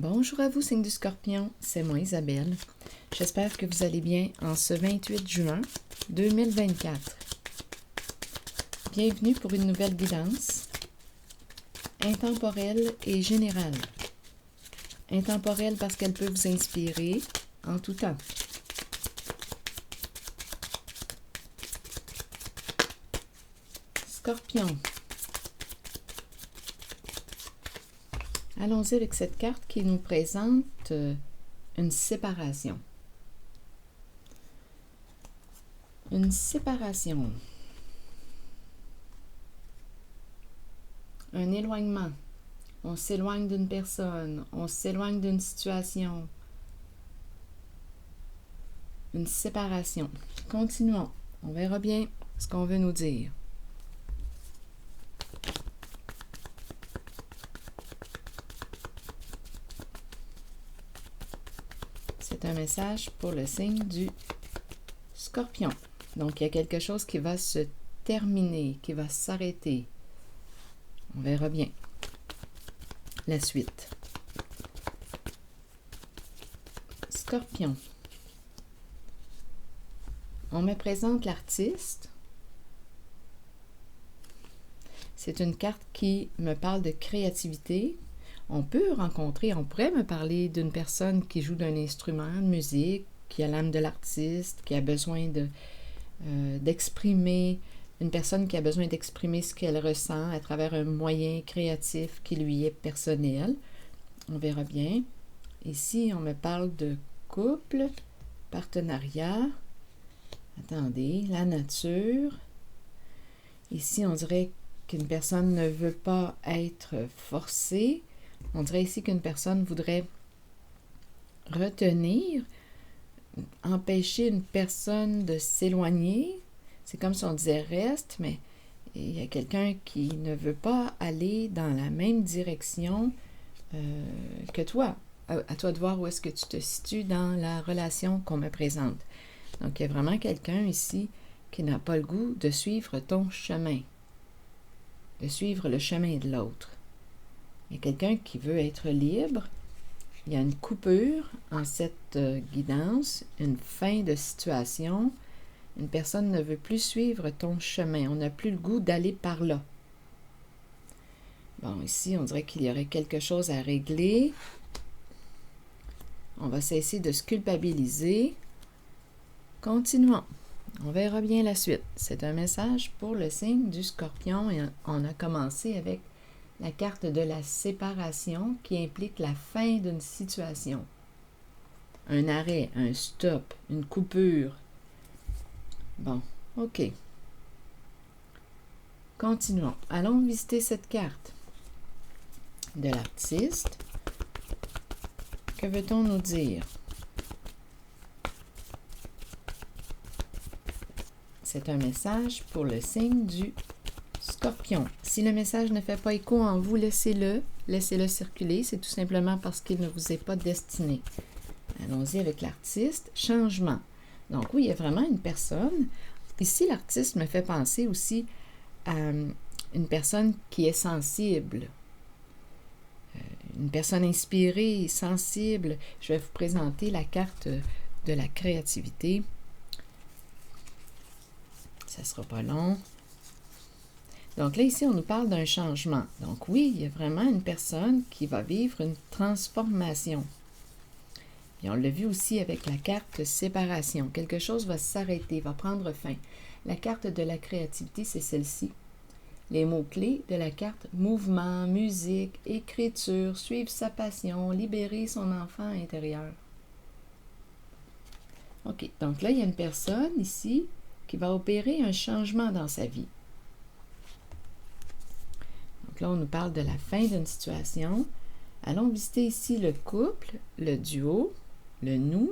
Bonjour à vous, signe du Scorpion, c'est moi Isabelle. J'espère que vous allez bien en ce 28 juin 2024. Bienvenue pour une nouvelle guidance intemporelle et générale. Intemporelle parce qu'elle peut vous inspirer en tout temps. Scorpion. Allons-y avec cette carte qui nous présente une séparation. Une séparation. Un éloignement. On s'éloigne d'une personne, on s'éloigne d'une situation. Une séparation. Continuons. On verra bien ce qu'on veut nous dire. C'est un message pour le signe du Scorpion. Donc, il y a quelque chose qui va se terminer, qui va s'arrêter. On verra bien la suite. Scorpion. On me présente l'artiste. C'est une carte qui me parle de créativité. On pourrait me parler d'une personne qui joue d'un instrument de musique, qui a l'âme de l'artiste, qui a besoin d'exprimer, une personne qui a besoin d'exprimer ce qu'elle ressent à travers un moyen créatif qui lui est personnel. On verra bien. Ici, on me parle de couple, partenariat. Attendez, la nature. Ici, on dirait qu'une personne ne veut pas être forcée. On dirait ici qu'une personne voudrait retenir, empêcher une personne de s'éloigner. C'est comme si on disait reste, mais il y a quelqu'un qui ne veut pas aller dans la même direction que toi. À toi de voir où est-ce que tu te situes dans la relation qu'on me présente. Donc, il y a vraiment quelqu'un ici qui n'a pas le goût de suivre ton chemin, de suivre le chemin de l'autre. Il y a quelqu'un qui veut être libre. Il y a une coupure en cette guidance, une fin de situation. Une personne ne veut plus suivre ton chemin. On n'a plus le goût d'aller par là. Bon, ici, on dirait qu'il y aurait quelque chose à régler. On va cesser de se culpabiliser. Continuons. On verra bien la suite. C'est un message pour le signe du Scorpion et on a commencé avec la carte de la séparation qui implique la fin d'une situation. Un arrêt, un stop, une coupure. Bon, OK. Continuons. Allons visiter cette carte de l'artiste. Que veut-on nous dire? C'est un message pour le signe du Scorpion. Si le message ne fait pas écho en vous, laissez-le circuler. C'est tout simplement parce qu'il ne vous est pas destiné. Allons-y avec l'artiste. Changement. Donc oui, il y a vraiment une personne. Ici, l'artiste me fait penser aussi à une personne qui est sensible. Une personne inspirée, sensible. Je vais vous présenter la carte de la créativité. Ça ne sera pas long. Donc là, ici, on nous parle d'un changement. Donc oui, il y a vraiment une personne qui va vivre une transformation. Et on l'a vu aussi avec la carte séparation. Quelque chose va s'arrêter, va prendre fin. La carte de la créativité, c'est celle-ci. Les mots-clés de la carte: mouvement, musique, écriture, suivre sa passion, libérer son enfant intérieur. OK, donc là, il y a une personne ici qui va opérer un changement dans sa vie. Donc là, on nous parle de la fin d'une situation. Allons visiter ici le couple, le duo, le nous.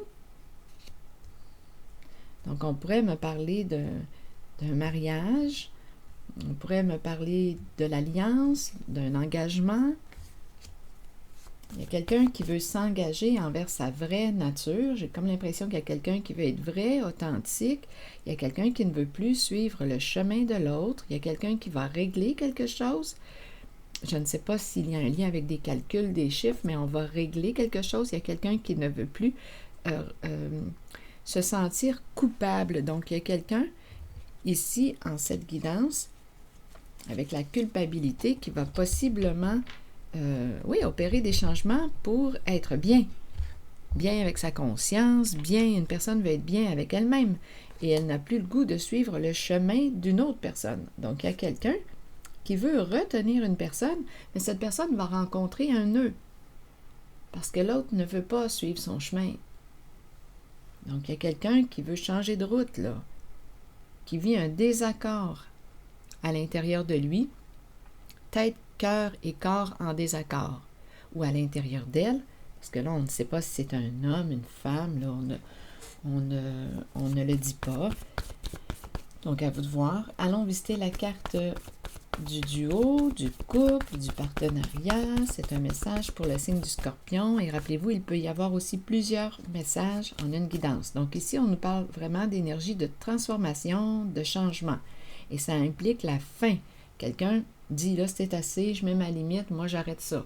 Donc, on pourrait me parler d'un mariage. On pourrait me parler de l'alliance, d'un engagement. Il y a quelqu'un qui veut s'engager envers sa vraie nature. J'ai comme l'impression qu'il y a quelqu'un qui veut être vrai, authentique. Il y a quelqu'un qui ne veut plus suivre le chemin de l'autre. Il y a quelqu'un qui va régler quelque chose. je ne sais pas s'il y a un lien avec des calculs, des chiffres, mais on va régler quelque chose. Il y a quelqu'un qui ne veut plus se sentir coupable. Donc, il y a quelqu'un ici, en cette guidance, avec la culpabilité, qui va possiblement, opérer des changements pour être bien. Bien avec sa conscience, bien, une personne veut être bien avec elle-même. Et elle n'a plus le goût de suivre le chemin d'une autre personne. Donc, il y a quelqu'un qui veut retenir une personne, mais cette personne va rencontrer un nœud. Parce que l'autre ne veut pas suivre son chemin. Donc, il y a quelqu'un qui veut changer de route, là, qui vit un désaccord à l'intérieur de lui, tête, cœur et corps en désaccord, ou à l'intérieur d'elle, parce que là, on ne sait pas si c'est un homme, une femme, là, on ne le dit pas. Donc, à vous de voir. Allons visiter la carte du duo, du couple, du partenariat. C'est un message pour le signe du Scorpion. Et rappelez-vous, il peut y avoir aussi plusieurs messages en une guidance. Donc ici, on nous parle vraiment d'énergie de transformation, de changement. Et ça implique la fin. Quelqu'un dit, là, c'est assez, je mets ma limite, moi, j'arrête ça.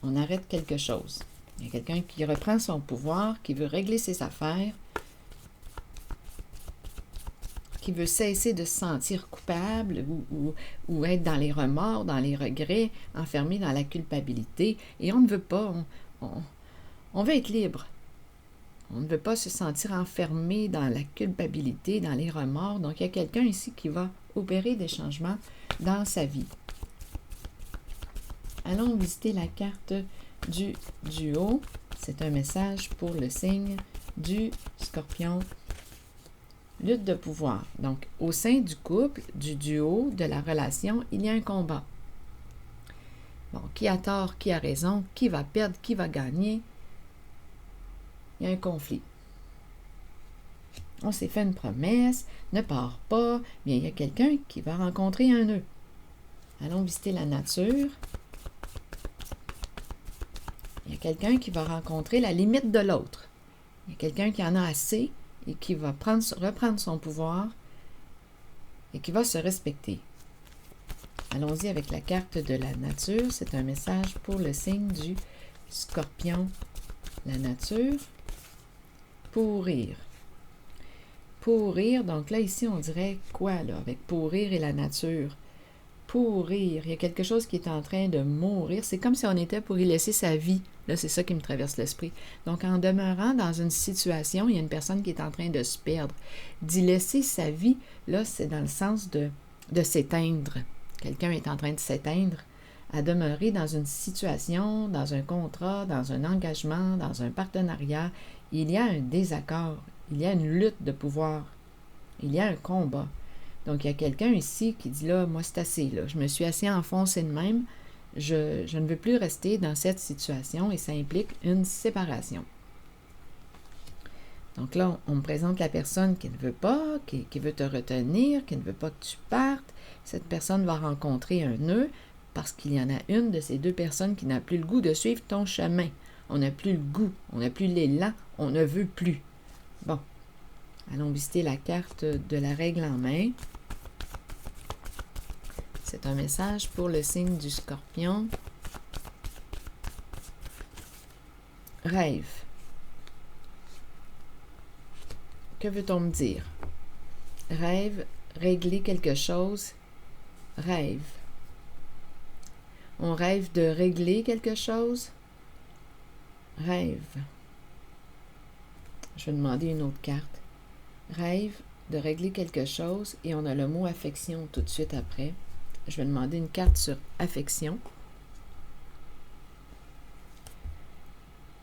On arrête quelque chose. Il y a quelqu'un qui reprend son pouvoir, qui veut régler ses affaires, qui veut cesser de se sentir coupable ou être dans les remords, dans les regrets, enfermé dans la culpabilité. Et on ne veut pas, on veut être libre. On ne veut pas se sentir enfermé dans la culpabilité, dans les remords. Donc, il y a quelqu'un ici qui va opérer des changements dans sa vie. Allons visiter la carte du duo. C'est un message pour le signe du Scorpion. Lutte de pouvoir. Donc, au sein du couple, du duo, de la relation, il y a un combat. Bon, qui a tort, qui a raison, qui va perdre, qui va gagner. Il y a un conflit. On s'est fait une promesse, ne pars pas. Bien, il y a quelqu'un qui va rencontrer un nœud. Allons visiter la nature. Il y a quelqu'un qui va rencontrer la limite de l'autre. Il y a quelqu'un qui en a assez et qui va reprendre son pouvoir et qui va se respecter. Allons-y avec la carte de la nature. C'est un message pour le signe du Scorpion. La nature. Pourrir. Pourrir, donc là, ici, on dirait quoi, là, avec pourrir et la nature? Pourrir, il y a quelque chose qui est en train de mourir. C'est comme si on était pour y laisser sa vie. Là, c'est ça qui me traverse l'esprit. Donc, en demeurant dans une situation, il y a une personne qui est en train de se perdre. D'y laisser sa vie, là, c'est dans le sens de s'éteindre. Quelqu'un est en train de s'éteindre, à demeurer dans une situation, dans un contrat, dans un engagement, dans un partenariat. Il y a un désaccord, il y a une lutte de pouvoir, il y a un combat. Donc, il y a quelqu'un ici qui dit, là, moi, c'est assez, là. Je me suis assez enfoncé de même. Je ne veux plus rester dans cette situation et ça implique une séparation. Donc là, on me présente la personne qui ne veut pas, qui veut te retenir, qui ne veut pas que tu partes. Cette personne va rencontrer un nœud parce qu'il y en a une de ces deux personnes qui n'a plus le goût de suivre ton chemin. On n'a plus le goût, on n'a plus l'élan, on ne veut plus. Bon, allons visiter la carte de la règle en main. C'est un message pour le signe du Scorpion. Rêve. Que veut-on me dire? Rêve, régler quelque chose. Rêve. On rêve de régler quelque chose. Rêve. Je vais demander une autre carte. Rêve de régler quelque chose et on a le mot affection tout de suite après. Je vais demander une carte sur affection.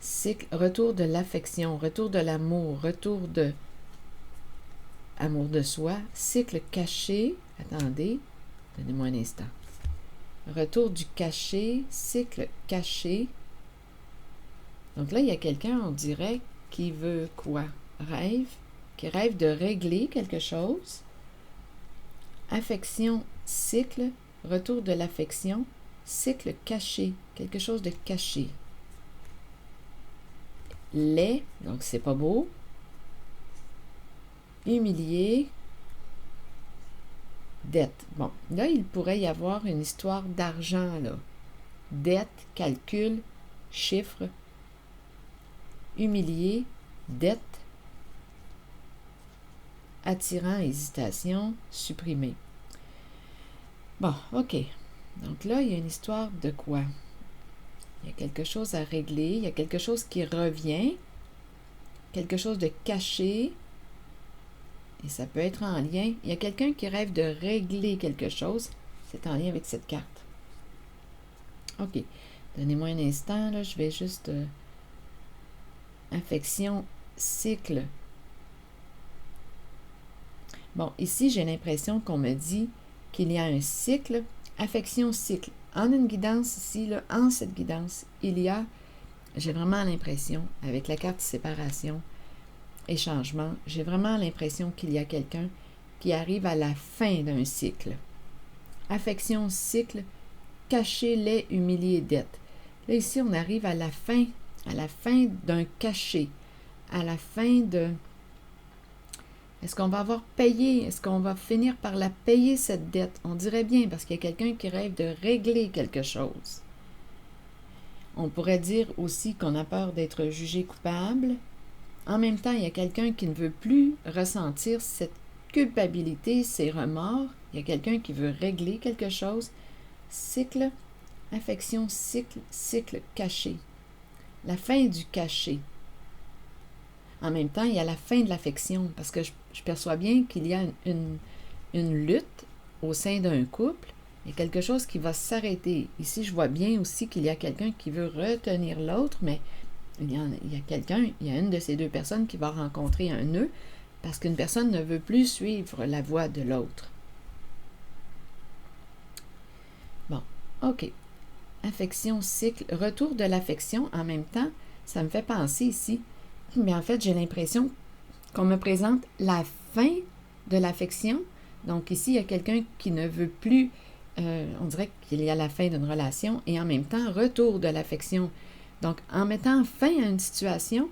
Cycle, retour de l'affection, retour de l'amour, retour de amour de soi. Cycle caché. Attendez, donnez-moi un instant. Retour du caché, cycle caché. Donc là, il y a quelqu'un, on dirait, qui veut quoi? Rêve, qui rêve de régler quelque chose. Affection, cycle, retour de l'affection, cycle caché, quelque chose de caché. Laid, donc c'est pas beau. Humilié, dette. Bon, là, il pourrait y avoir une histoire d'argent, là. Dette, calcul, chiffre, humilié, dette, attirant, hésitation, supprimé. Bon, OK. Donc là, il y a une histoire de quoi? Il y a quelque chose à régler, il y a quelque chose qui revient, quelque chose de caché, et ça peut être en lien. Il y a quelqu'un qui rêve de régler quelque chose, c'est en lien avec cette carte. OK. Donnez-moi un instant, là, je vais juste... affection, cycle. Bon, ici, j'ai l'impression qu'on me dit qu'il y a un cycle, affection, cycle. En une guidance ici, là, en cette guidance, il y a, j'ai vraiment l'impression, avec la carte séparation et changement, j'ai vraiment l'impression qu'il y a quelqu'un qui arrive à la fin d'un cycle. Affection, cycle, caché, lait, humilié, dette. Là, ici, on arrive à la fin d'un cachet, à la fin de... Est-ce qu'on va avoir payé? Est-ce qu'on va finir par la payer, cette dette? On dirait bien, parce qu'il y a quelqu'un qui rêve de régler quelque chose. On pourrait dire aussi qu'on a peur d'être jugé coupable. En même temps, il y a quelqu'un qui ne veut plus ressentir cette culpabilité, ces remords. Il y a quelqu'un qui veut régler quelque chose. Cycle, affection, cycle, cycle caché. La fin du cachet. En même temps, il y a la fin de l'affection, parce que je perçois bien qu'il y a une lutte au sein d'un couple, il y a quelque chose qui va s'arrêter. Ici, je vois bien aussi qu'il y a quelqu'un qui veut retenir l'autre, mais il y a une de ces deux personnes qui va rencontrer un nœud, parce qu'une personne ne veut plus suivre la voie de l'autre. Bon, OK. Affection, cycle, retour de l'affection. En même temps, ça me fait penser ici, mais en fait, j'ai l'impression qu'on me présente la fin de l'affection. Donc ici, il y a quelqu'un qui ne veut plus, on dirait qu'il y a la fin d'une relation, et en même temps, retour de l'affection. Donc, en mettant fin à une situation,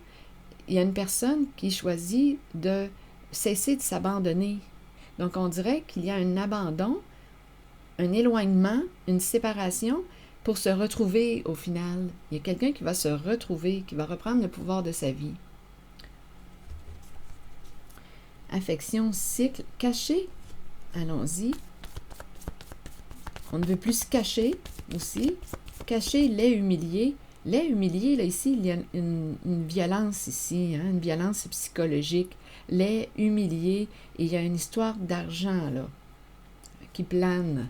il y a une personne qui choisit de cesser de s'abandonner. Donc, on dirait qu'il y a un abandon, un éloignement, une séparation, pour se retrouver au final. Il y a quelqu'un qui va se retrouver, qui va reprendre le pouvoir de sa vie. Affection, cycle, caché. Allons-y. On ne veut plus se cacher aussi. Caché, lait, humilié. Lait, humilié, là, ici, il y a une violence ici, hein, une violence psychologique. Lait, humilié, et il y a une histoire d'argent, là, qui plane.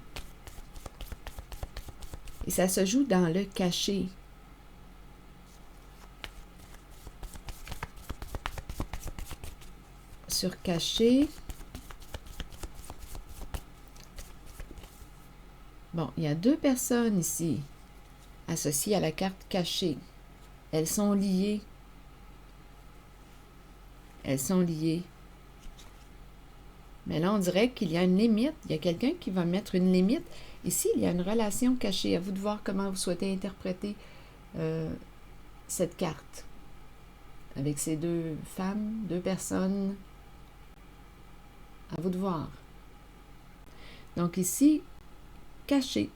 Et ça se joue dans le caché. Sur caché. Bon, il y a deux personnes ici associées à la carte cachée. Elles sont liées. Elles sont liées. Mais là, on dirait qu'il y a une limite. Il y a quelqu'un qui va mettre une limite. Ici, il y a une relation cachée. À vous de voir comment vous souhaitez interpréter cette carte. Avec ces deux femmes, deux personnes. À vous de voir. Donc ici, caché.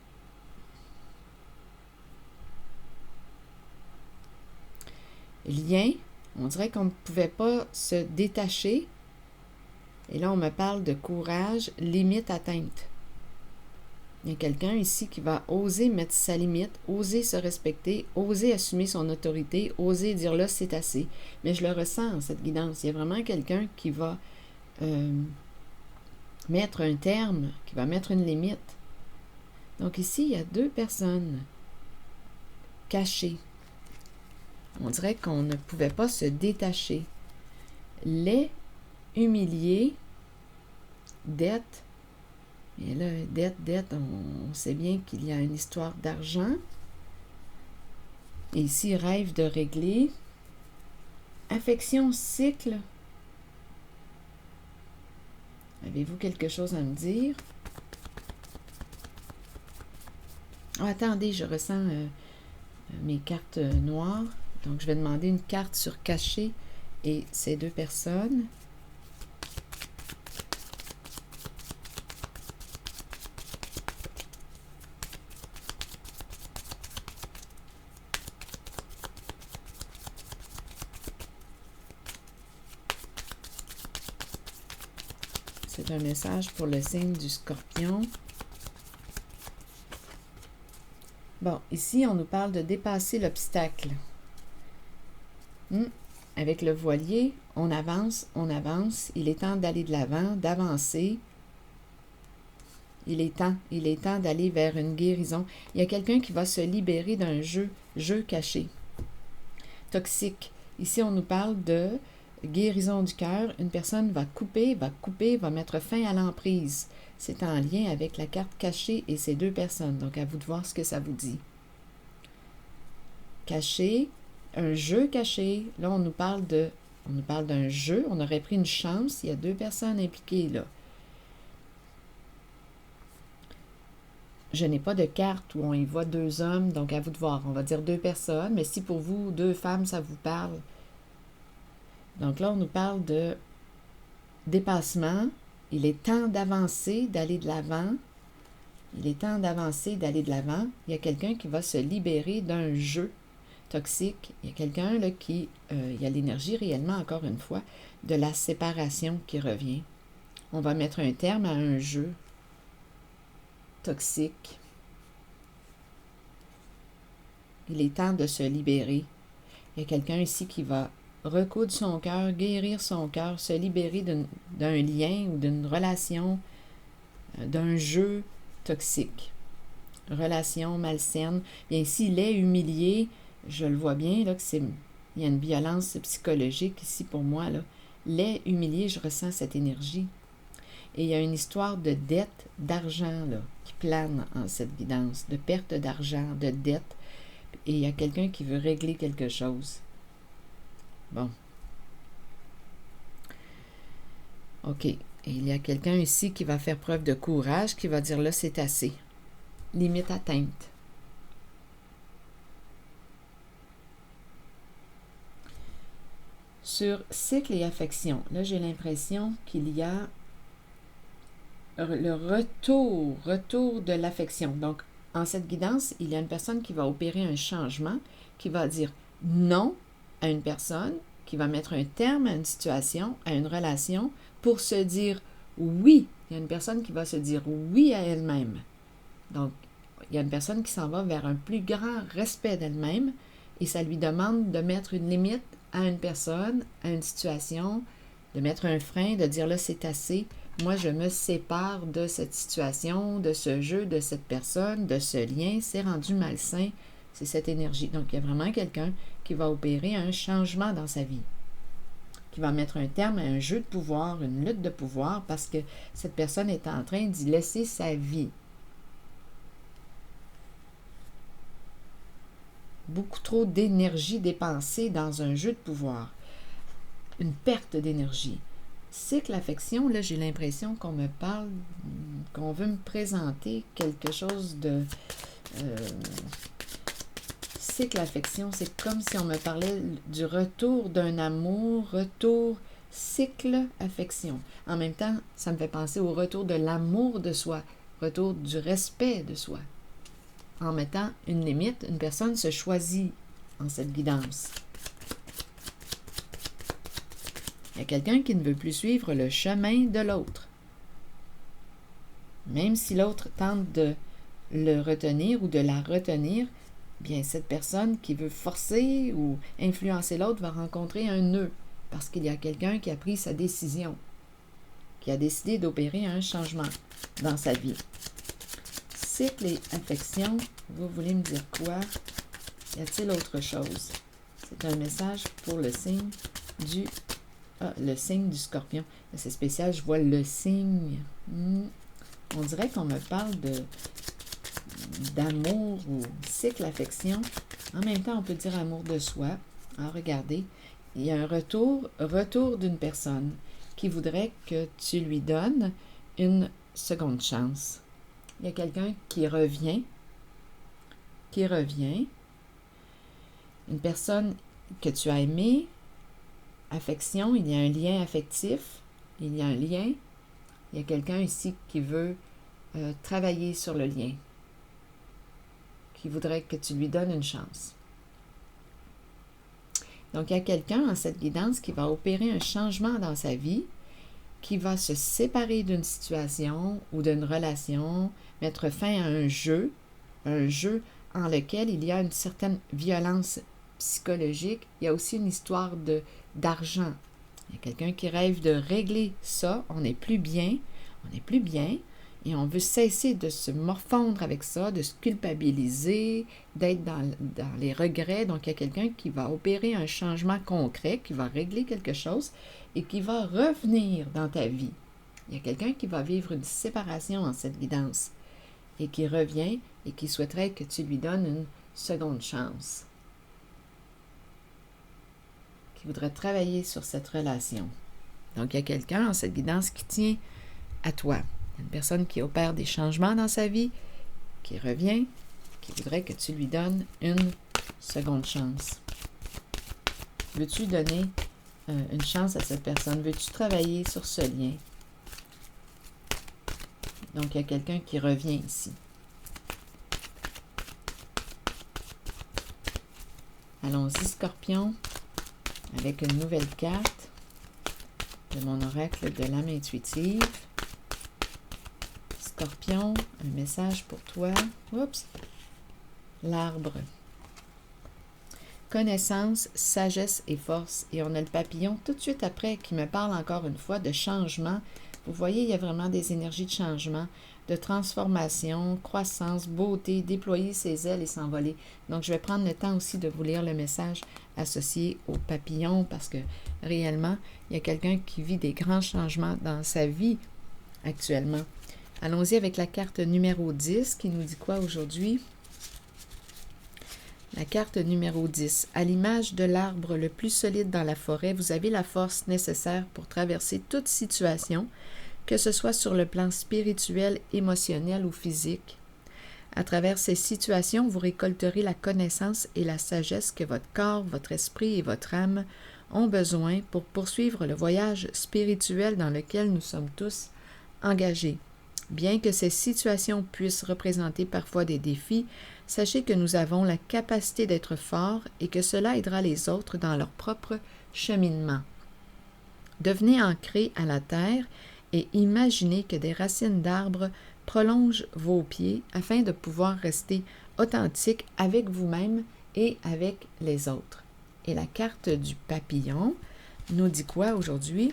Lien. On dirait qu'on ne pouvait pas se détacher. Et là, on me parle de courage, limite atteinte. Il y a quelqu'un ici qui va oser mettre sa limite, oser se respecter, oser assumer son autorité, oser dire là, c'est assez. Mais je le ressens, cette guidance. Il y a vraiment quelqu'un qui va mettre un terme, qui va mettre une limite. Donc ici, il y a deux personnes cachées. On dirait qu'on ne pouvait pas se détacher. Les humiliés, dette. Et là, dette, on sait bien qu'il y a une histoire d'argent. Et ici, rêve de régler. Affection, cycle. Avez-vous quelque chose à me dire? Oh, attendez, je ressens mes cartes noires. Donc, je vais demander une carte sur caché et ces deux personnes. C'est un message pour le signe du Scorpion. Bon, ici, on nous parle de dépasser l'obstacle. Avec le voilier, on avance, on avance. Il est temps d'aller de l'avant, d'avancer. Il est temps d'aller vers une guérison. Il y a quelqu'un qui va se libérer d'un jeu caché, toxique. Ici, on nous parle de guérison du cœur. Une personne va couper, va mettre fin à l'emprise. C'est en lien avec la carte cachée et ces deux personnes. Donc, à vous de voir ce que ça vous dit. Caché, un jeu caché. Là, on nous parle d'un jeu. On aurait pris une chance. Il y a deux personnes impliquées là. Je n'ai pas de carte où on y voit deux hommes, donc à vous de voir. On va dire deux personnes, mais si pour vous, deux femmes, ça vous parle. Donc là, on nous parle de dépassement. Il est temps d'avancer, d'aller de l'avant. Il est temps d'avancer, d'aller de l'avant. Il y a quelqu'un qui va se libérer d'un jeu toxique. Il y a quelqu'un là qui... il y a l'énergie réellement, encore une fois, de la séparation qui revient. On va mettre un terme à un jeu toxique. Il est temps de se libérer. Il y a quelqu'un ici qui va recoudre son cœur, guérir son cœur, se libérer d'un lien ou d'une relation, d'un jeu toxique. Relation malsaine. Bien, s'il est humilié, je le vois bien, là, il y a une violence psychologique ici pour moi. Là. L'est humilié, je ressens cette énergie. Et il y a une histoire de dette, d'argent là, qui plane en cette guidance, de perte d'argent, de dette. Et il y a quelqu'un qui veut régler quelque chose. Bon. OK. Et il y a quelqu'un ici qui va faire preuve de courage, qui va dire là, c'est assez. Limite atteinte. Sur cycle et affection, là, j'ai l'impression qu'il y a le retour de l'affection. Donc, en cette guidance, il y a une personne qui va opérer un changement, qui va dire non à une personne, qui va mettre un terme à une situation, à une relation, pour se dire oui. Il y a une personne qui va se dire oui à elle-même. Donc, il y a une personne qui s'en va vers un plus grand respect d'elle-même et ça lui demande de mettre une limite à une personne, à une situation, de mettre un frein, de dire là, c'est assez. Moi, je me sépare de cette situation, de ce jeu, de cette personne, de ce lien. C'est rendu malsain. C'est cette énergie. Donc, il y a vraiment quelqu'un qui va opérer un changement dans sa vie, qui va mettre un terme à un jeu de pouvoir, une lutte de pouvoir, parce que cette personne est en train d'y laisser sa vie. Beaucoup trop d'énergie dépensée dans un jeu de pouvoir. Une perte d'énergie. Cycle affection, là, j'ai l'impression qu'on me parle, qu'on veut me présenter quelque chose de... cycle affection, c'est comme si on me parlait du retour d'un amour, retour, cycle affection. En même temps, ça me fait penser au retour de l'amour de soi, retour du respect de soi. En mettant une limite, une personne se choisit en cette guidance. Il y a quelqu'un qui ne veut plus suivre le chemin de l'autre. Même si l'autre tente de le retenir ou de la retenir, bien cette personne qui veut forcer ou influencer l'autre va rencontrer un nœud parce qu'il y a quelqu'un qui a pris sa décision, qui a décidé d'opérer un changement dans sa vie. Cycle et affection, vous voulez me dire quoi? Y a-t-il autre chose? C'est un message pour le signe du... le signe du Scorpion. C'est spécial, je vois le signe. On dirait qu'on me parle d'amour ou cycle affection. En même temps, on peut dire amour de soi. Alors, regardez, il y a un retour d'une personne qui voudrait que tu lui donnes une seconde chance. Il y a quelqu'un qui revient. Une personne que tu as aimée, affection, il y a un lien affectif, il y a un lien. Il y a quelqu'un ici qui veut travailler sur le lien, qui voudrait que tu lui donnes une chance. Donc, il y a quelqu'un en cette guidance qui va opérer un changement dans sa vie qui va se séparer d'une situation ou d'une relation, mettre fin à un jeu en lequel il y a une certaine violence psychologique. Il y a aussi une histoire d'argent. Il y a quelqu'un qui rêve de régler ça. On n'est plus bien, et on veut cesser de se morfondre avec ça, de se culpabiliser, d'être dans les regrets. Donc, il y a quelqu'un qui va opérer un changement concret, qui va régler quelque chose et qui va revenir dans ta vie. Il y a quelqu'un qui va vivre une séparation en cette guidance et qui revient et qui souhaiterait que tu lui donnes une seconde chance, qui voudrait travailler sur cette relation. Donc, il y a quelqu'un en cette guidance qui tient à toi. Il y a une personne qui opère des changements dans sa vie, qui revient, qui voudrait que tu lui donnes une seconde chance. Veux-tu donner une chance à cette personne? Veux-tu travailler sur ce lien? Donc, il y a quelqu'un qui revient ici. Allons-y, Scorpion, avec une nouvelle carte de mon oracle de l'âme intuitive. Scorpion, un message pour toi. Oups! L'arbre. Connaissance, sagesse et force. Et on a le papillon tout de suite après qui me parle encore une fois de changement. Vous voyez, il y a vraiment des énergies de changement, de transformation, croissance, beauté, déployer ses ailes et s'envoler. Donc, je vais prendre le temps aussi de vous lire le message associé au papillon parce que réellement, il y a quelqu'un qui vit des grands changements dans sa vie actuellement. Allons-y avec la carte numéro 10 qui nous dit quoi aujourd'hui? La carte numéro 10. À l'image de l'arbre le plus solide dans la forêt, vous avez la force nécessaire pour traverser toute situation, que ce soit sur le plan spirituel, émotionnel ou physique. À travers ces situations, vous récolterez la connaissance et la sagesse que votre corps, votre esprit et votre âme ont besoin pour poursuivre le voyage spirituel dans lequel nous sommes tous engagés. Bien que ces situations puissent représenter parfois des défis, sachez que nous avons la capacité d'être forts et que cela aidera les autres dans leur propre cheminement. Devenez ancrés à la terre et imaginez que des racines d'arbres prolongent vos pieds afin de pouvoir rester authentique avec vous-même et avec les autres. Et la carte du papillon nous dit quoi aujourd'hui?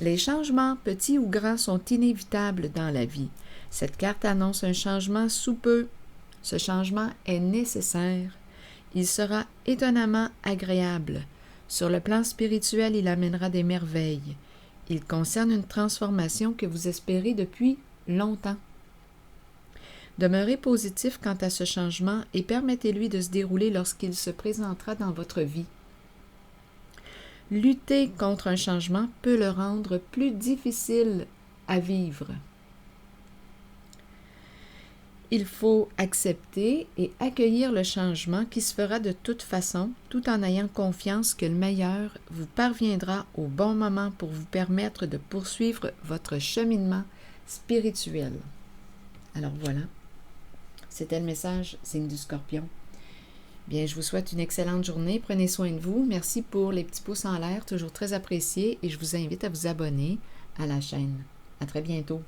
Les changements, petits ou grands, sont inévitables dans la vie. Cette carte annonce un changement sous peu. Ce changement est nécessaire. Il sera étonnamment agréable. Sur le plan spirituel, il amènera des merveilles. Il concerne une transformation que vous espérez depuis longtemps. Demeurez positif quant à ce changement et permettez-lui de se dérouler lorsqu'il se présentera dans votre vie. Lutter contre un changement peut le rendre plus difficile à vivre. Il faut accepter et accueillir le changement qui se fera de toute façon, tout en ayant confiance que le meilleur vous parviendra au bon moment pour vous permettre de poursuivre votre cheminement spirituel. Alors voilà, c'était le message signe du Scorpion. Bien, je vous souhaite une excellente journée. Prenez soin de vous. Merci pour les petits pouces en l'air, toujours très appréciés. Et je vous invite à vous abonner à la chaîne. À très bientôt.